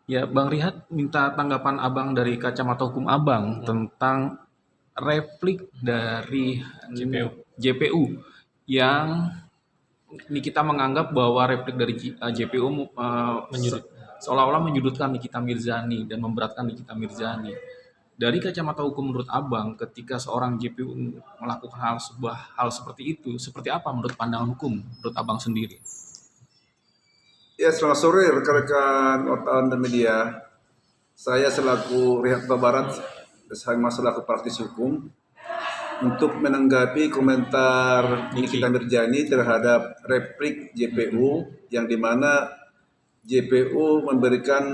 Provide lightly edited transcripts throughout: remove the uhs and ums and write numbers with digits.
Ya, Bang Rihat minta tanggapan Abang dari kacamata hukum Abang tentang replik dari JPU. JPU yang ini kita menganggap bahwa replik dari JPU Menyudut. seolah-olah menyudutkan Nikita Mirzani dan memberatkan Nikita Mirzani. Dari kacamata hukum menurut Abang, ketika seorang JPU melakukan sebuah hal seperti itu, seperti apa menurut pandangan hukum menurut Abang sendiri? Ya, selamat sore rekan-rekan wartawan dan media. Saya selaku Rihat Barat, saya selaku praktisi hukum, untuk menanggapi komentar Nikita Mirzani terhadap replik JPU yang dimana JPU memberikan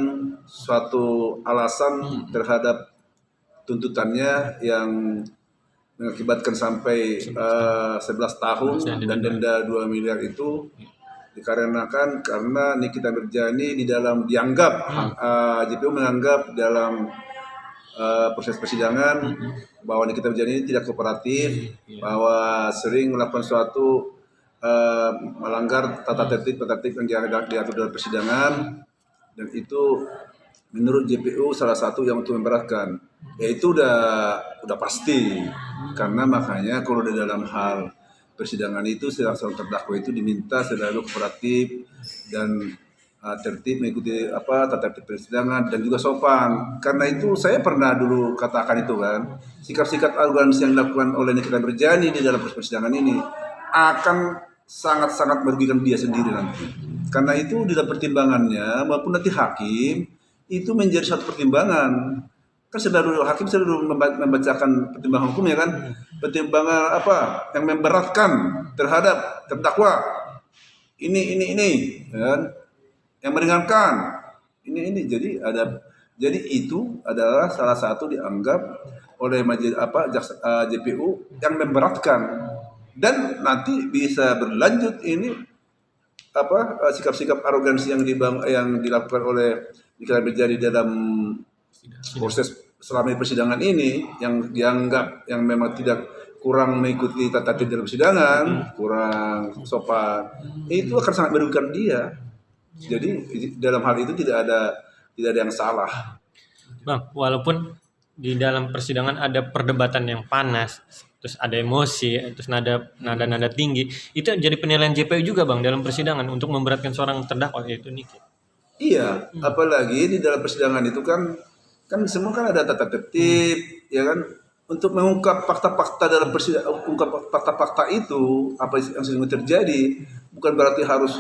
suatu alasan terhadap tuntutannya yang mengakibatkan sampai 11 tahun dan denda 2 miliar itu dikarenakan karena Nikita Mirzani dianggap JPU menganggap dalam proses persidangan bahwa Nikita Mirzani tidak kooperatif, bahwa sering melakukan suatu melanggar tata tertib yang diatur dalam persidangan, dan itu menurut JPU salah satu yang untuk memberatkan. Ya itu udah pasti, karena makanya kalau di dalam hal persidangan itu seorang terdakwa itu diminta selalu kooperatif dan tertib, mengikuti tata tertib persidangan dan juga sopan. Karena itu saya pernah dulu katakan itu kan, sikap-sikap arogansi yang dilakukan oleh Nikita Mirzani di dalam persidangan ini akan sangat-sangat merugikan dia sendiri nanti. Karena itu di dalam pertimbangannya maupun nanti hakim itu menjadi satu pertimbangan. Kan selalu hakim selalu membacakan pertimbangan hukum, ya kan, pertimbangan apa yang memberatkan terhadap terdakwa ini ya kan, yang meringankan ini. Jadi itu adalah salah satu dianggap oleh majelis JPU yang memberatkan, dan nanti bisa berlanjut ini sikap-sikap arogansi yang dilakukan oleh Nikita Mirzani dalam proses selama persidangan ini, yang dianggap yang memang tidak kurang mengikuti tata tertib dalam persidangan, kurang sopan, itu akan sangat merugikan dia. Jadi dalam hal itu tidak ada yang salah. Bang, walaupun di dalam persidangan ada perdebatan yang panas, terus ada emosi, terus nada tinggi, itu jadi penilaian JPU juga Bang dalam persidangan untuk memberatkan seorang terdakwa, yaitu Niki. Iya, apalagi di dalam persidangan itu kan semua kan ada tata tertib, ya kan, untuk mengungkap fakta-fakta dalam persidangan, ungkap fakta-fakta itu apa yang sesungguhnya terjadi, bukan berarti harus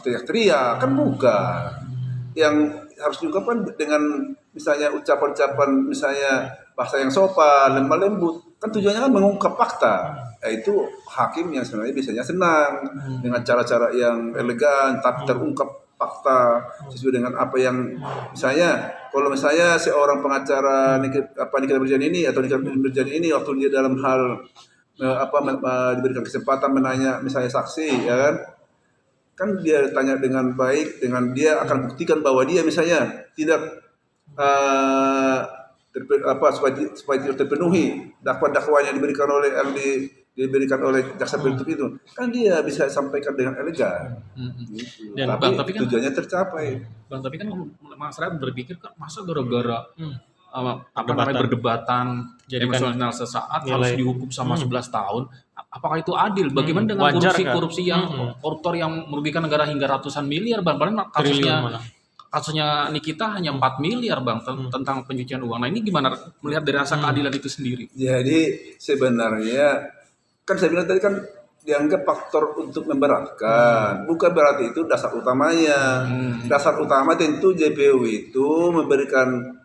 teriak-teriak, kan bukan. Yang harus diungkapkan dengan misalnya ucapan-ucapan, misalnya bahasa yang sopan, lemah lembut, kan tujuannya kan mengungkap fakta. Itu hakim yang sebenarnya biasanya senang dengan cara-cara yang elegan tapi terungkap fakta sesuai dengan apa yang, misalnya kalau misalnya seorang pengacara Nikita Mirzani ini atau Nikita Mirzani ini waktu dia dalam hal diberikan kesempatan menanya misalnya saksi, ya kan dia tanya dengan baik, dengan dia akan buktikan bahwa dia misalnya tidak supaya tidak terpenuhi dakwaan yang diberikan oleh jaksa penuntut itu, kan dia bisa sampaikan dengan elegan. Dan tapi kan tujuannya tercapai. Bang, tapi kan masyarakat berpikir kan masa gara-gara berdebatan emosional sesaat harus dihukum sama 11 tahun. Apakah itu adil? Bagaimana dengan korupsi yang koruptor yang merugikan negara hingga ratusan miliar, Bang? Padahal kasusnya Nikita hanya 4 miliar, Bang, tentang pencucian uang. Nah, ini gimana melihat dari rasa keadilan itu sendiri? Jadi sebenarnya kan saya bilang tadi kan dianggap faktor untuk memberatkan, bukan berarti itu dasar utamanya. Dasar utama tentu JPU itu memberikan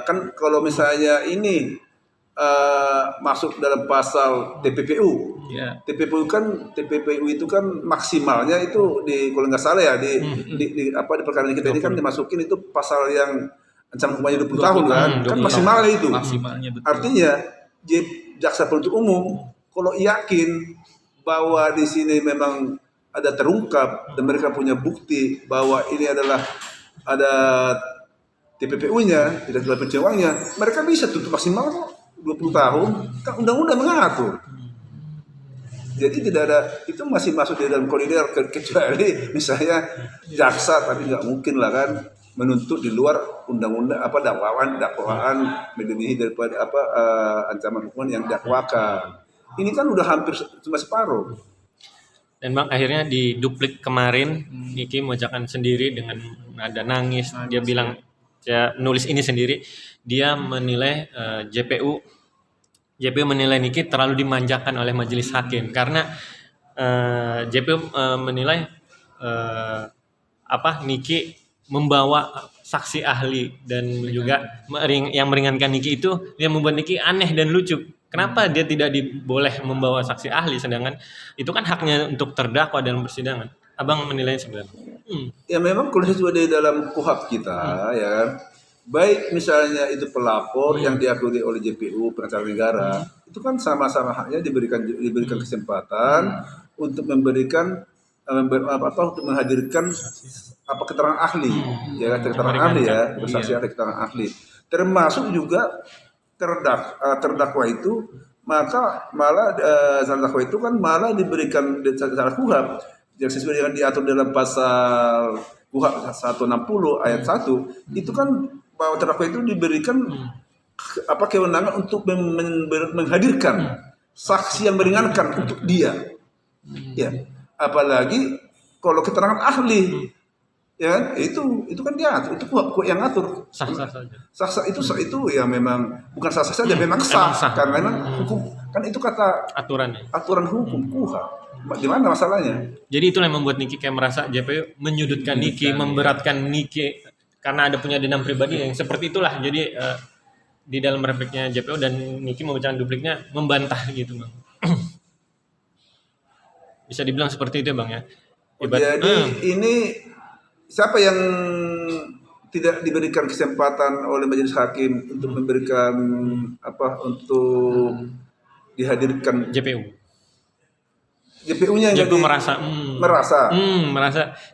kan kalau misalnya ini masuk dalam pasal TPPU. TPPU itu kan maksimalnya itu kalau nggak salah ya di perkara kita ini kan dimasukin itu pasal yang ancaman hukumannya 20 tahun kan, kan maksimalnya itu. Artinya jaksa penuntut umum kalau yakin bahwa di sini memang ada terungkap dan mereka punya bukti bahwa ini adalah ada TPPU-nya, tidak jual pencucian uangnya, mereka bisa tutup maksimal 20 tahun, kan undang-undang mengatur. Jadi tidak ada, itu masih masuk di dalam koridor, kecuali misalnya jaksa, tapi nggak mungkin lah kan. menuntut di luar undang-undang dakwaan melebihi daripada ancaman hukuman yang dakwakan. Ini kan udah hampir cuma separuh. Dan Bang akhirnya di duplik kemarin Niki mengucapkan sendiri dengan nada nangis. Dia bilang saya nulis ini sendiri. Dia menilai JPU menilai Niki terlalu dimanjakan oleh majelis hakim karena JPU menilai Niki membawa saksi ahli dan juga yang meringankan Niki itu yang membuat Niki aneh dan lucu. Kenapa dia tidak boleh membawa saksi ahli sedangkan itu kan haknya untuk terdakwa dalam persidangan. Abang menilai sebenarnya. Ya memang kalau sesuai di dalam KUHP kita ya kan. Baik misalnya itu pelapor yang diakui oleh JPU pengacara negara itu kan sama-sama haknya diberikan kesempatan untuk memberikan untuk menghadirkan keterangan ahli ya keterangan ahli ya bersaksi ahli keterangan ahli termasuk juga terdakwa itu maka malah terdakwa itu kan malah diberikan secara KUHP yang sesuai dengan diatur dalam pasal KUHP 160 ayat 1 itu kan bahwa terdakwa itu diberikan kewenangan untuk menghadirkan saksi yang meringankan untuk dia ya. Apalagi kalau keterangan ahli ya itu kan diatur itu KUHP yang ngatur sah saja itu ya memang bukan sah saja memang sah karena memang hukum kan itu kata aturan hukum KUHP. Di mana masalahnya? Jadi itulah yang membuat Niki kayak merasa JPU menyudutkan Niki, memberatkan Niki karena ada punya dendam pribadi yang seperti itulah. Jadi di dalam repliknya JPU dan Niki membacakan dupliknya membantah gitu Bang. Bisa dibilang seperti itu Bang ya. Jadi ini siapa yang tidak diberikan kesempatan oleh majelis hakim untuk memberikan untuk dihadirkan JPU-nya yang JPU merasa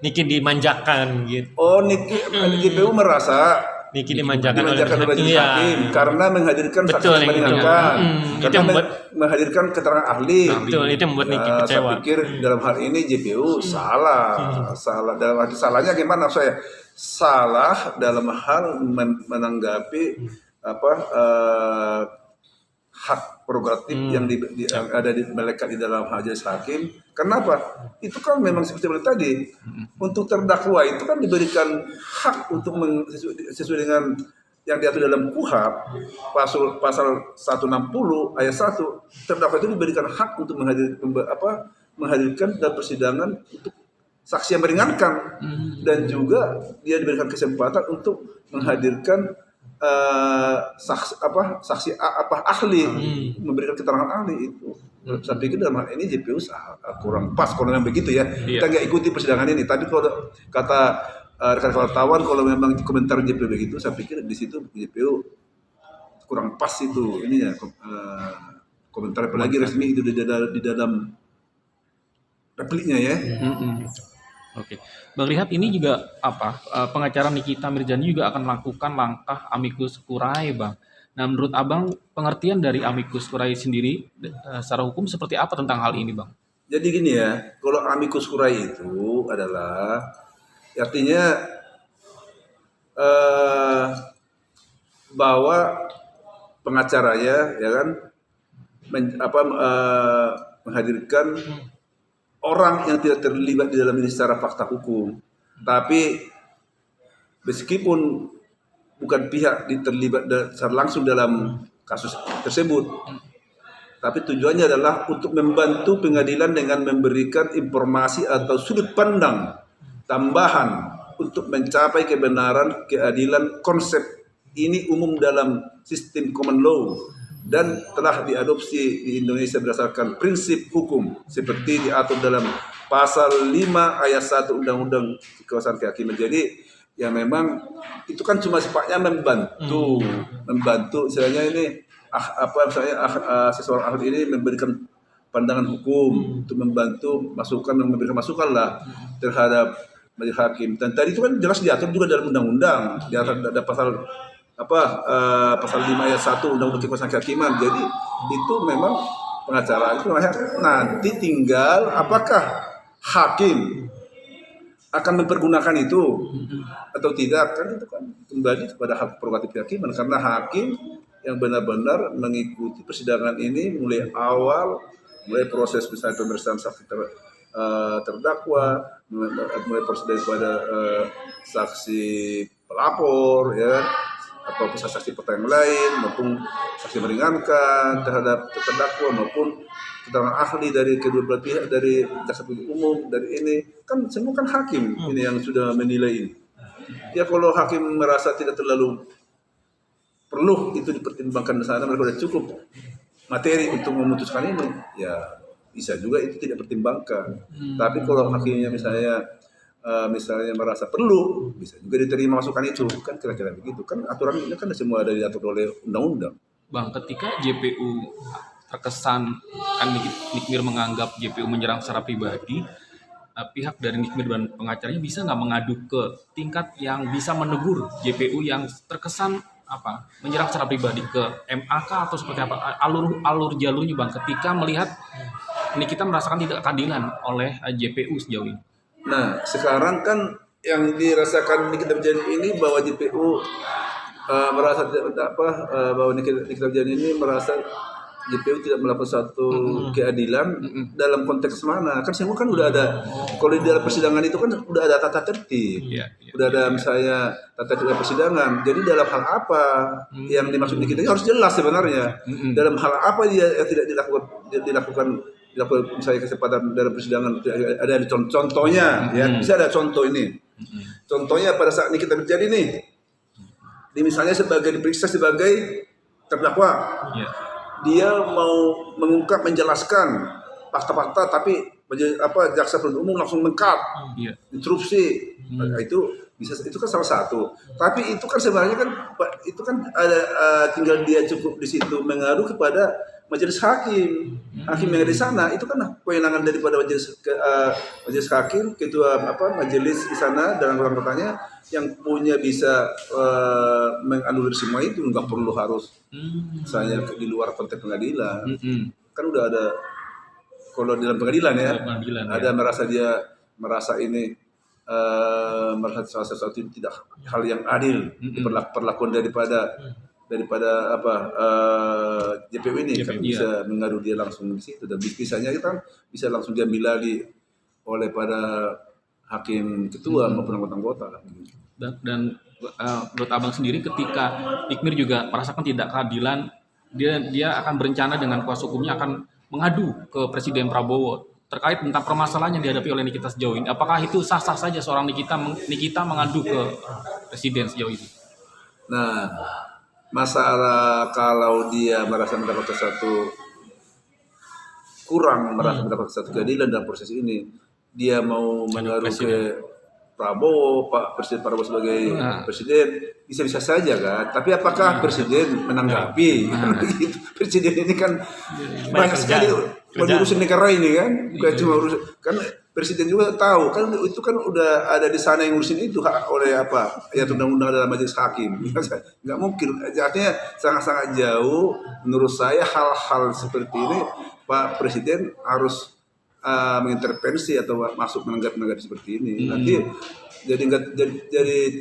Niki dimanjakan gitu. Oh, JPU merasa Niki dimanjakan oleh majelis hakim karena menghadirkan saksi yang meringankan, karena menghadirkan keterangan ahli. Betul, itu membuat Niki kecewa. Saya pikir dalam hal ini JPU salah dalam arti salahnya gimana saya? Salah dalam hal menanggapi hak prerogatif yang ada melekat di dalam majelis hakim. Kenapa? Itu kan memang seperti tadi untuk terdakwa itu kan diberikan hak untuk sesuai dengan yang diatur dalam KUHP pasal 160 ayat 1 terdakwa itu diberikan hak untuk menghadirkan dalam persidangan untuk saksi yang meringankan dan juga dia diberikan kesempatan untuk menghadirkan saksi ahli memberikan keterangan ahli itu. Saya pikir dalam hal ini JPU kurang pas kalau memang begitu ya. Kita nggak ikuti persidangan ini. Tapi kalau kata rekan wartawan kalau memang komentar JPU begitu, saya pikir di situ JPU kurang pas itu ini ya komentar apalagi resmi itu di dalam repliknya ya. Oke, Bang lihat ini juga pengacara Nikita Mirzani juga akan melakukan langkah amicus curiae, Bang. Nah, menurut Abang pengertian dari amicus curiae sendiri secara hukum seperti apa tentang hal ini, Bang? Jadi gini ya, kalau amicus curiae itu adalah artinya bahwa pengacaranya ya kan menghadirkan orang yang tidak terlibat di dalam ini secara fakta hukum, tapi meskipun bukan pihak terlibat secara langsung dalam kasus tersebut, tapi tujuannya adalah untuk membantu pengadilan dengan memberikan informasi atau sudut pandang tambahan untuk mencapai kebenaran keadilan. Konsep ini umum dalam sistem common law dan telah diadopsi di Indonesia berdasarkan prinsip hukum seperti diatur dalam pasal 5 ayat 1 Undang-Undang Kekuasaan Kehakiman. Jadi ya memang itu kan cuma sifatnya membantu misalnya ini seseorang ahli ini memberikan pandangan hukum untuk membantu memberikan masukan lah terhadap majelis hakim. Dan tadi itu kan jelas diatur juga dalam undang-undang, ada pasal 5 ayat 1 Undang-Undang Kekuasaan Kehakiman. Jadi itu memang pengacara itu nanti tinggal apakah hakim akan mempergunakan itu atau tidak, kan itu kan kembali kepada hak prerogatif kehakiman, karena hakim yang benar-benar mengikuti persidangan ini mulai awal, mulai proses misalnya pemeriksaan saksi terdakwa, mulai proses daripada saksi pelapor, ya, ataupun saksi peta yang lain, maupun saksi meringankan terhadap terdakwa, maupun keterangan ahli dari kedua belah pihak, dari jaksa penuntut umum, dari ini, kan semua kan hakim ini yang sudah menilai ini. Ya kalau hakim merasa tidak terlalu perlu itu dipertimbangkan di sana, mereka sudah cukup materi untuk memutuskan ini, ya bisa juga itu tidak pertimbangkan. Tapi kalau hakimnya misalnya merasa perlu, bisa juga diterima masukan itu, kan kira-kira begitu. Kan aturan ini kan semua ada diatur oleh undang-undang. Bang, ketika JPU terkesan, kan Nikmir menganggap JPU menyerang secara pribadi, pihak dari Nikmir dan pengacaranya bisa nggak mengadu ke tingkat yang bisa menegur JPU yang terkesan menyerang secara pribadi ke MAK atau seperti apa, alur jalurnya Bang, ketika melihat ini kita merasakan tidak keadilan oleh JPU sejauh ini. Nah, sekarang kan yang dirasakan Nikita Mirzani ini bahwa JPU merasa bahwa Nikita Mirzani ini merasa JPU tidak melakukan suatu keadilan dalam konteks mana? Kan semua kan udah ada, kalau di dalam persidangan itu kan udah ada tata tertib, udah ada misalnya tata tertib persidangan. Jadi dalam hal apa yang dimaksud Nikita harus jelas sebenarnya. Dalam hal apa dia tidak dilakukan misalnya kesempatan dalam persidangan, ada contohnya, ya bisa ada contoh ini. Contohnya pada saat Nikita Mirzani nih, misalnya diperiksa sebagai terdakwa, dia mau mengungkap, menjelaskan fakta-fakta, tapi jaksa penuntut umum langsung mengkat, interupsi, itu kan salah satu. Tapi itu kan sebenarnya kan itu kan ada tinggal dia cukup di situ mengadu kepada majelis hakim yang di sana, itu kan kewenangan daripada majelis hakim, ketua majelis di sana dan anggotanya yang punya bisa menganulir semua itu, nggak perlu harus misalnya di luar konteks pengadilan. Kan udah ada, kalau dalam pengadilan ada merasa ini merasa sesuatu tidak hal yang adil perlakuan daripada JPU ini, kan bisa mengadu dia langsung di situ, dan bisanya kan bisa langsung diambil alih oleh pada hakim ketua maupun anggota. Dan menurut Abang sendiri, ketika Nikmir juga merasakan tidak keadilan, dia akan berencana dengan kuasa hukumnya akan mengadu ke Presiden Prabowo terkait tentang permasalahan yang dihadapi oleh Nikita sejauh ini. Apakah itu sah-sah saja seorang Nikita mengadu ke Presiden sejauh ini? Nah, masalah kalau dia merasa mendapatkan satu keadilan dalam proses ini, dia mau mengadu ke Prabowo, Pak Presiden Prabowo sebagai presiden, bisa-bisa saja kan. Tapi apakah presiden menanggapi? Presiden ini kan banyak sekali urusan negara ini kan, bukan cuma urusan, kan presiden juga tahu kan itu kan udah ada di sana yang ngurusin itu oleh undang-undang dalam majelis hakim. Nggak mungkin, artinya sangat-sangat jauh menurut saya hal-hal seperti ini. Pak Presiden harus mengintervensi atau masuk menanggapi seperti ini. Nanti jadi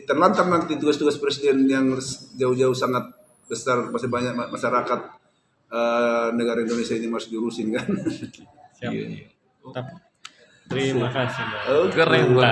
terlantar nanti tugas-tugas presiden yang jauh-jauh sangat besar, masih banyak masyarakat negara Indonesia ini masih diurusin kan. Siap. Terima kasih. Keren banget.